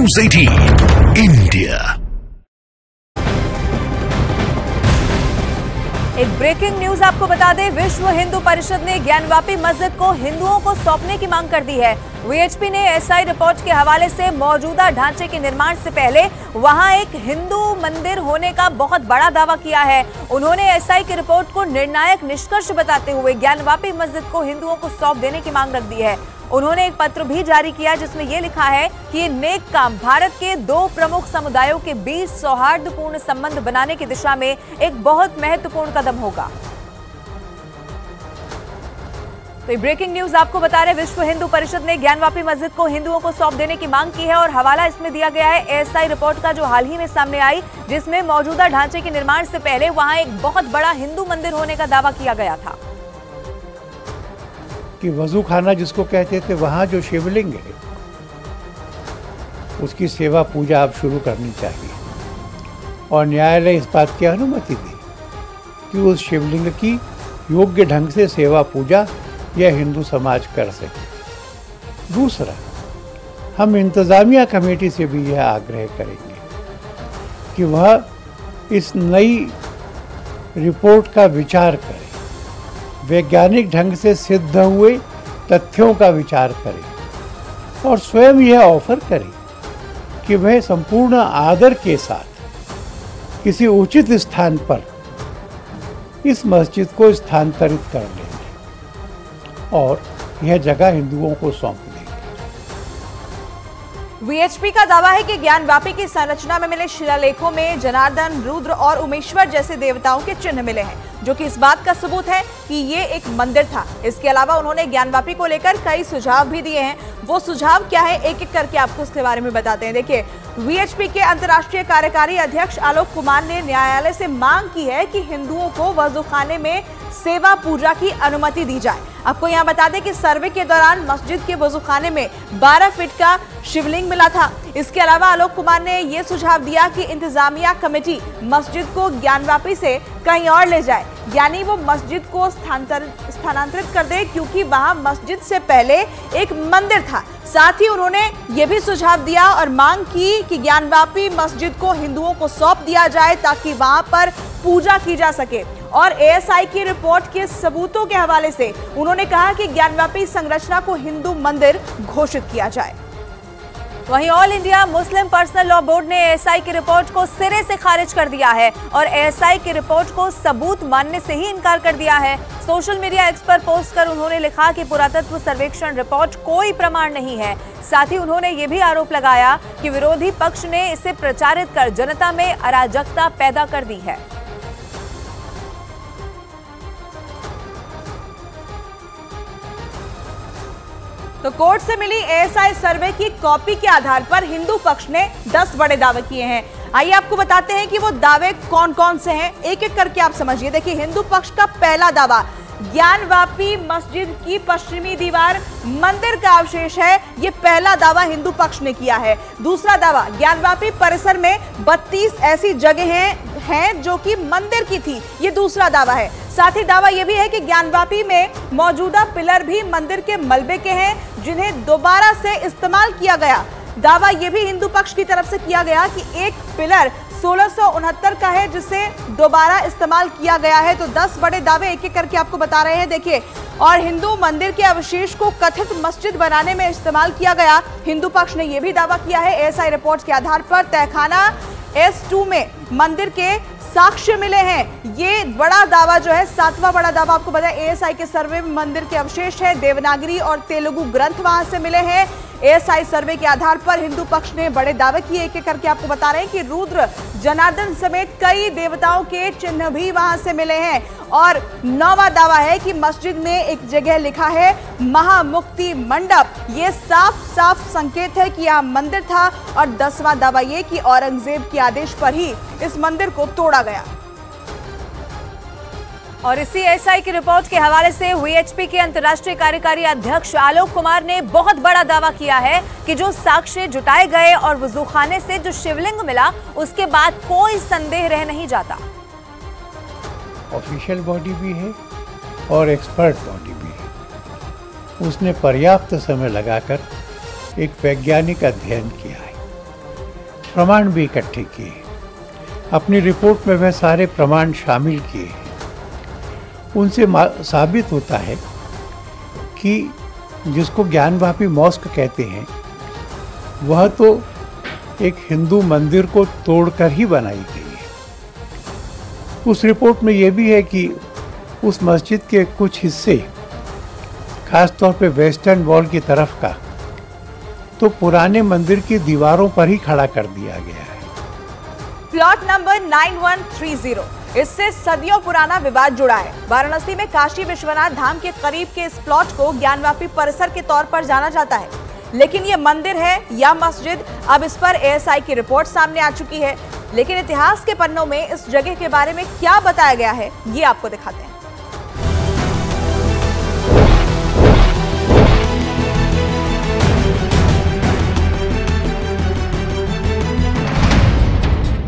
News 18 India. एक breaking news आपको बता दें, विश्व हिंदू परिषद ने ज्ञानवापी मस्जिद को हिंदुओं को सौंपने की मांग कर दी है। वीएचपी ने एसआई रिपोर्ट के हवाले से मौजूदा ढांचे के निर्माण से पहले वहां एक हिंदू मंदिर होने का बहुत बड़ा दावा किया है। उन्होंने एसआई की रिपोर्ट को निर्णायक निष्कर्ष बताते हुए ज्ञानवापी मस्जिद को हिंदुओं को सौंप देने की मांग रख दी है। उन्होंने एक पत्र भी जारी किया जिसमें यह लिखा है कि ये नेक काम भारत के दो प्रमुख समुदायों के बीच सौहार्दपूर्ण संबंध बनाने की दिशा में एक बहुत महत्वपूर्ण कदम होगा। तो ये ब्रेकिंग न्यूज आपको बता रहे, विश्व हिंदू परिषद ने ज्ञानवापी मस्जिद को हिंदुओं को सौंप देने की मांग की है और हवाला इसमें दिया गया है एएसआई रिपोर्ट का जो हाल ही में सामने आई, जिसमें मौजूदा ढांचे के निर्माण से पहले वहां एक बहुत बड़ा हिंदू मंदिर होने का दावा किया गया था। कि वजू खाना जिसको कहते थे, वहाँ जो शिवलिंग है उसकी सेवा पूजा अब शुरू करनी चाहिए और न्यायालय इस बात की अनुमति दी कि उस शिवलिंग की योग्य ढंग से सेवा पूजा यह हिंदू समाज कर सके। दूसरा, हम इंतज़ामिया कमेटी से भी यह आग्रह करेंगे कि वह इस नई रिपोर्ट का विचार करें, वैज्ञानिक ढंग से सिद्ध हुए तथ्यों का विचार करें और स्वयं यह ऑफर करें कि वह संपूर्ण आदर के साथ किसी उचित स्थान पर इस मस्जिद को स्थानांतरित कर लेंगे और यह जगह हिंदुओं को सौंप देंगे। वीएचपी का दावा है कि ज्ञानवापी की संरचना में मिले शिलालेखों में जनार्दन, रुद्र और उमेश्वर जैसे देवताओं के चिन्ह मिले हैं, जो कि इस बात का सबूत है कि ये एक मंदिर था। इसके अलावा उन्होंने ज्ञानवापी को लेकर कई सुझाव भी दिए हैं। वो सुझाव क्या है, एक एक करके आपको उसके बारे में बताते हैं। देखिए, वीएचपी के अंतर्राष्ट्रीय कार्यकारी अध्यक्ष आलोक कुमार ने न्यायालय से मांग की है कि हिंदुओं को वजूखाने में सेवा पूजा की अनुमति दी जाए। आपको यहाँ बता दें कि सर्वे के दौरान मस्जिद के वजूखाने में 12 फीट का शिवलिंग मिला था। इसके अलावा आलोक कुमार ने यह सुझाव दिया कि इंतजामिया कमेटी मस्जिद को ज्ञानवापी से कहीं और ले जाए, यानी वो मस्जिद को स्थानांतरित कर दे, क्योंकि वहां मस्जिद से पहले एक मंदिर था। साथ ही उन्होंने ये भी सुझाव दिया और मांग की कि ज्ञानवापी मस्जिद को हिंदुओं को सौंप दिया जाए ताकि वहां पर पूजा की जा सके। और एएसआई की रिपोर्ट के सबूतों के हवाले से उन्होंने कहा कि ज्ञानवापी संरचना को हिंदू मंदिर घोषित किया जाए। वहीं all India Muslim personal law board ने एएसआई की रिपोर्ट को सिरे से खारिज कर दिया है और एएसआई की रिपोर्ट को सबूत मानने से ही इनकार कर दिया है। सोशल मीडिया एक्स पर पोस्ट कर उन्होंने लिखा कि पुरातत्व सर्वेक्षण रिपोर्ट कोई प्रमाण नहीं है। साथ ही उन्होंने ये भी आरोप लगाया कि विरोधी पक्ष ने इसे प्रचारित कर जनता में अराजकता पैदा कर दी है। तो कोर्ट से मिली एएसआई सर्वे की कॉपी के आधार पर हिंदू पक्ष ने 10 बड़े दावे किए हैं। आइए आपको बताते हैं कि वो दावे कौन कौन से हैं, एक एक करके आप समझिए। देखिए, हिंदू पक्ष का पहला दावा, ज्ञानवापी मस्जिद की पश्चिमी दीवार मंदिर का अवशेष है। ये पहला दावा हिंदू पक्ष ने किया है। दूसरा दावा, ज्ञानवापी परिसर में 32 ऐसी जगहें हैं जो कि मंदिर की थी। ये दूसरा दावा है। साथ ही दावा यह भी है कि ज्ञानवापी में मौजूदा पिलर भी मंदिर के मलबे के हैं, जिन्हें दोबारा से इस्तेमाल किया गया। दावा यह भी हिंदू पक्ष की तरफ से किया गया कि एक पिलर 1669 का है जिसे दोबारा इस्तेमाल किया गया है। तो 10 बड़े दावे एक एक करके आपको बता रहे हैं। देखिए, और हिंदू मंदिर के अवशेष को कथित मस्जिद बनाने में इस्तेमाल किया गया। हिंदू पक्ष ने यह भी दावा किया है एएसआई रिपोर्ट के आधार पर तहखाना S2 में मंदिर के साक्ष्य मिले हैं। ये बड़ा दावा जो है, 7वां बड़ा दावा आपको बताया, एएसआई के सर्वे में मंदिर के अवशेष है, देवनागरी और तेलुगु ग्रंथ वहां से मिले हैं। एएसआई सर्वे के आधार पर हिंदू पक्ष ने बड़े दावे किए, एक एक करके आपको बता रहे हैं कि रुद्र, जनार्दन समेत कई देवताओं के चिन्ह भी वहां से मिले हैं। और 9वां दावा है कि मस्जिद में एक जगह लिखा है महामुक्ति मंडप। ये साफ साफ संकेत है कि यह मंदिर था। और 10वां दावा ये कि औरंगजेब के आदेश पर ही इस मंदिर को तोड़ा गया। और इसी एएसआई की रिपोर्ट के हवाले से वीएचपी के अंतर्राष्ट्रीय कार्यकारी अध्यक्ष आलोक कुमार ने बहुत बड़ा दावा किया है कि जो साक्ष्य जुटाए गए और वजूखाने से जो शिवलिंग मिला, उसके बाद कोई संदेह रह नहीं जाता। ऑफिशियल बॉडी भी है और एक्सपर्ट बॉडी भी है। उसने पर्याप्त समय लगाकर एक वैज्ञानिक अध्ययन किया है प्रमाण भी इकट्ठे किए। अपनी रिपोर्ट में वह सारे प्रमाण शामिल किए। उनसे साबित होता है कि जिसको ज्ञानवापी मॉस्क कहते हैं वह तो एक हिंदू मंदिर को तोड़कर ही बनाई गई है। उस रिपोर्ट में यह भी है कि उस मस्जिद के कुछ हिस्से, खास तौर पे वेस्टर्न वॉल की तरफ का, तो पुराने मंदिर की दीवारों पर ही खड़ा कर दिया गया है। प्लॉट नंबर 9130, इससे सदियों पुराना विवाद जुड़ा है। वाराणसी में काशी विश्वनाथ धाम के करीब के इस प्लॉट को ज्ञानवापी परिसर के तौर पर जाना जाता है, लेकिन ये मंदिर है या मस्जिद, अब इस पर एएसआई की रिपोर्ट सामने आ चुकी है। लेकिन इतिहास के पन्नों में इस जगह के बारे में क्या बताया गया है, ये आपको दिखाते हैं।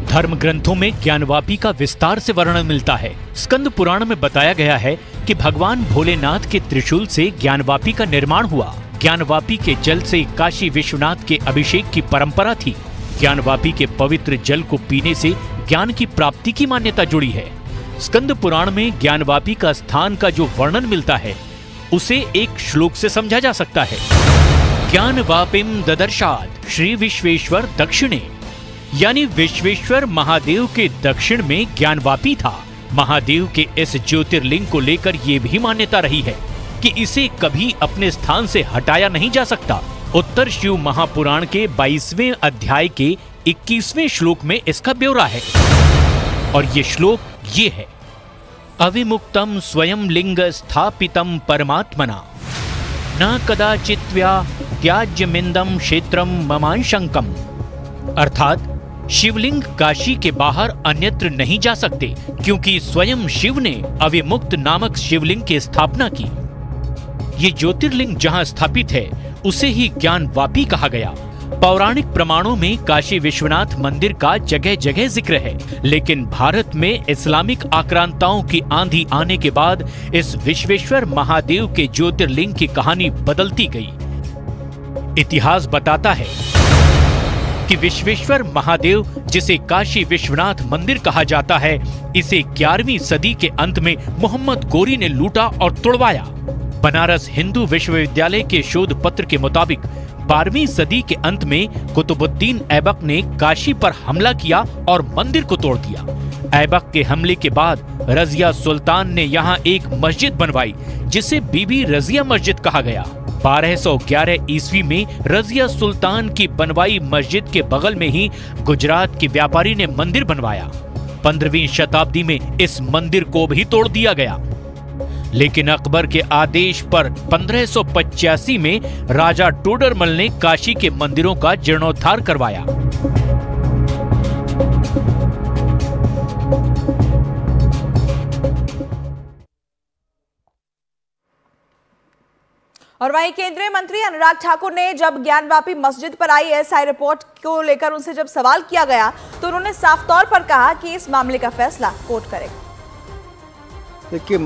धर्म ग्रंथों में ज्ञानवापी का विस्तार से वर्णन मिलता है। स्कंद पुराण में बताया गया है कि भगवान भोलेनाथ के त्रिशूल से ज्ञानवापी का निर्माण हुआ। ज्ञानवापी के जल से काशी विश्वनाथ के अभिषेक की परंपरा थी। ज्ञानवापी के पवित्र जल को पीने से ज्ञान की प्राप्ति की मान्यता जुड़ी है। स्कंद पुराण में ज्ञानवापी का स्थान का जो वर्णन मिलता है उसे एक श्लोक से समझा जा सकता है। ज्ञानवापिम ददर्शाद श्री विश्वेश्वर दक्षिणे, यानी विश्वेश्वर महादेव के दक्षिण में ज्ञानवापी था। महादेव के इस ज्योतिर्लिंग को लेकर यह भी मान्यता रही है कि इसे कभी अपने स्थान से हटाया नहीं जा सकता। उत्तर शिव महापुराण के 22वें अध्याय के 21वें श्लोक में इसका ब्यौरा है और ये श्लोक ये है: अविमुक्तम स्वयं लिंग स्थापितम परमात्मना न कदाचित्व्या त्याज्यमिंदम क्षेत्रम ममांशंकम। अर्थात शिवलिंग काशी के बाहर अन्यत्र नहीं जा सकते, क्योंकि स्वयं शिव ने अविमुक्त नामक शिवलिंग की स्थापना की। ये ज्योतिर्लिंग जहां स्थापित है उसे ही ज्ञानवापी कहा गया। पौराणिक प्रमाणों में काशी विश्वनाथ मंदिर का जगह जगह जिक्र है, लेकिन भारत में इस्लामिक आक्रांताओं की आंधी आने के बाद इस विश्वेश्वर महादेव के ज्योतिर्लिंग की कहानी बदलती गई। इतिहास बताता है कि विश्वेश्वर महादेव, जिसे काशी विश्वनाथ मंदिर कहा जाता है, इसे 11वीं सदी के अंत में मोहम्मद गोरी ने लूटा और तोड़वाया। बनारस हिंदू विश्वविद्यालय के शोध पत्र के मुताबिक 12वीं सदी के अंत में कुतुबुद्दीन ऐबक ने काशी पर हमला किया और मंदिर को तोड़ दिया। ऐबक के हमले के बाद रजिया सुल्तान ने यहाँ एक मस्जिद बनवाई, जिसे बीबी रजिया मस्जिद कहा गया। 1211 ईस्वी में रजिया सुल्तान की बनवाई मस्जिद के बगल में ही गुजरात के व्यापारी ने मंदिर बनवाया। 15वीं शताब्दी में इस मंदिर को भी तोड़ दिया गया, लेकिन अकबर के आदेश पर 1585 में राजा टोडरमल ने काशी के मंदिरों का जीर्णोद्धार करवाया। और वहीं केंद्रीय मंत्री अनुराग ठाकुर ने जब ज्ञानवापी मस्जिद पर आई एएसआई रिपोर्ट को लेकर उनसे जब सवाल किया गया तो उन्होंने साफ तौर पर कहा कि इस मामले का फैसला कोर्ट करेगा। देखिए,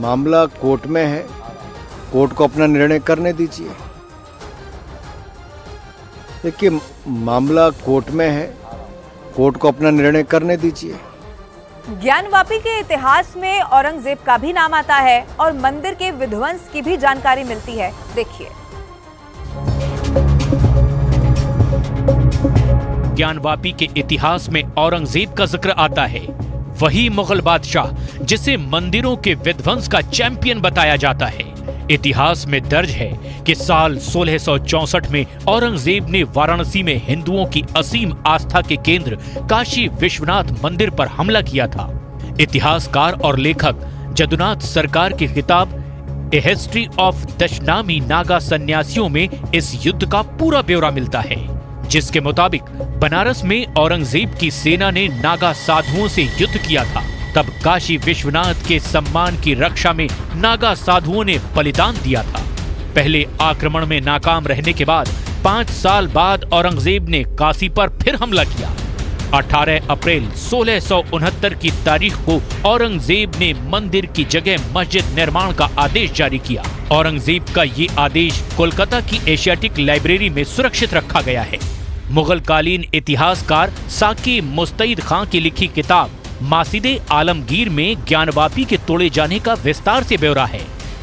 मामला कोर्ट में है, कोर्ट को अपना निर्णय करने दीजिए। देखिए, मामला कोर्ट में है, कोर्ट को अपना निर्णय करने दीजिए। ज्ञानवापी के इतिहास में औरंगजेब का भी नाम आता है और मंदिर के विध्वंस की भी जानकारी मिलती है। देखिए, ज्ञानवापी के इतिहास में औरंगजेब का जिक्र आता है, वही मुगल बादशाह जिसे मंदिरों के विध्वंस का चैंपियन बताया जाता है। इतिहास में दर्ज है कि साल 1664 में औरंगजेब ने वाराणसी में हिंदुओं की असीम आस्था के केंद्र काशी विश्वनाथ मंदिर पर हमला किया था। इतिहासकार और लेखक जदुनाथ सरकार की किताब ए हिस्ट्री ऑफ दशनामी नागा सन्यासियों में इस युद्ध का पूरा ब्यौरा मिलता है, जिसके मुताबिक बनारस में औरंगजेब की सेना ने नागा साधुओं से युद्ध किया था। तब काशी विश्वनाथ के सम्मान की रक्षा में नागा साधुओं ने बलिदान दिया था। पहले आक्रमण में नाकाम रहने के बाद 5 साल बाद औरंगजेब ने काशी पर फिर हमला किया। 18 अप्रैल 1669 की तारीख को औरंगजेब ने मंदिर की जगह मस्जिद निर्माण का आदेश जारी किया। औरंगजेब का ये आदेश कोलकाता की एशियाटिक लाइब्रेरी में सुरक्षित रखा गया है। मुगल कालीन इतिहासकार साकी मुस्तैद खां की लिखी किताब मासिदे आलमगीर में ज्ञानवापी के तोड़े जाने का विस्तार से ब्यौरा है।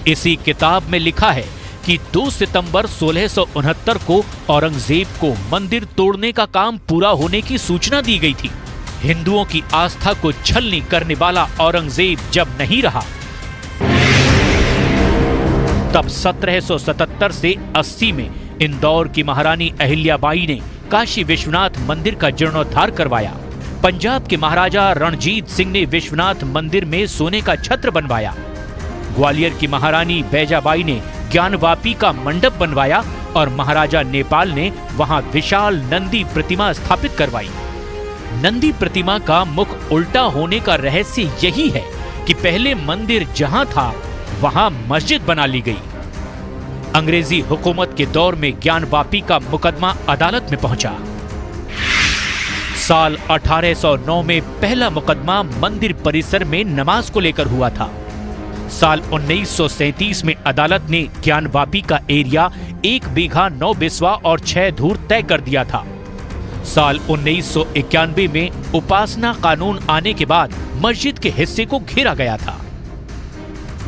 इसी किताब में लिखा है कि 2 सितंबर 1669 को औरंगजेब को मंदिर तोड़ने का काम पूरा होने की सूचना दी गई थी। हिंदुओं की आस्था को छलनी करने वाला औरंगजेब जब नहीं रहा, तब 1777 से 80 में इंदौर की महारानी अहिल्याबाई ने काशी विश्वनाथ मंदिर का जीर्णोद्धार करवाया। पंजाब के महाराजा रणजीत सिंह ने विश्वनाथ मंदिर में सोने का छत्र बनवाया। ग्वालियर की महारानी बैजाबाई ने ज्ञानवापी का मंडप बनवाया और महाराजा नेपाल ने वहां विशाल नंदी प्रतिमा स्थापित करवाई। नंदी प्रतिमा का मुख उल्टा होने का रहस्य यही है कि पहले मंदिर जहां था वहां मस्जिद बना ली गई। अंग्रेजी हुकूमत के दौर में ज्ञानवापी का मुकदमा अदालत में पहुंचा। साल 1809 में पहला मुकदमा मंदिर परिसर में नमाज को लेकर हुआ था। साल 1937 में अदालत ने ज्ञानवापी का एरिया 1 बीघा 9 बिस्वा और 6 धूर तय कर दिया था। साल 1991 में उपासना कानून आने के बाद मस्जिद के हिस्से को घेरा गया था,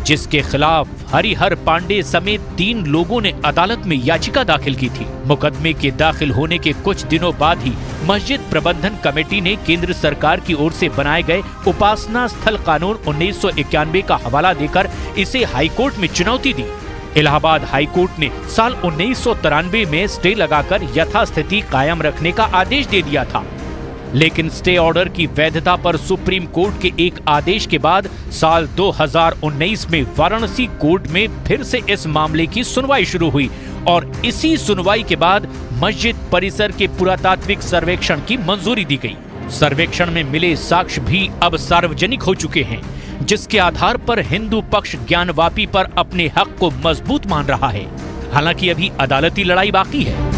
जिसके खिलाफ हरिहर पांडे समेत 3 लोगों ने अदालत में याचिका दाखिल की थी। मुकदमे के दाखिल होने के कुछ दिनों बाद ही मस्जिद प्रबंधन कमेटी ने केंद्र सरकार की ओर से बनाए गए उपासना स्थल कानून 1991 का हवाला देकर इसे हाईकोर्ट में चुनौती दी। इलाहाबाद हाईकोर्ट ने साल 1993 में स्टे लगाकर यथास्थिति कायम रखने का आदेश दे दिया था, लेकिन स्टे ऑर्डर की वैधता पर सुप्रीम कोर्ट के एक आदेश के बाद साल 2019 में वाराणसी कोर्ट में फिर से इस मामले की सुनवाई शुरू हुई और इसी सुनवाई के बाद मस्जिद परिसर के पुरातात्विक सर्वेक्षण की मंजूरी दी गई। सर्वेक्षण में मिले साक्ष्य भी अब सार्वजनिक हो चुके हैं, जिसके आधार पर हिंदू पक्ष ज्ञानवापी पर अपने हक को मजबूत मान रहा है। हालांकि अभी अदालती लड़ाई बाकी है।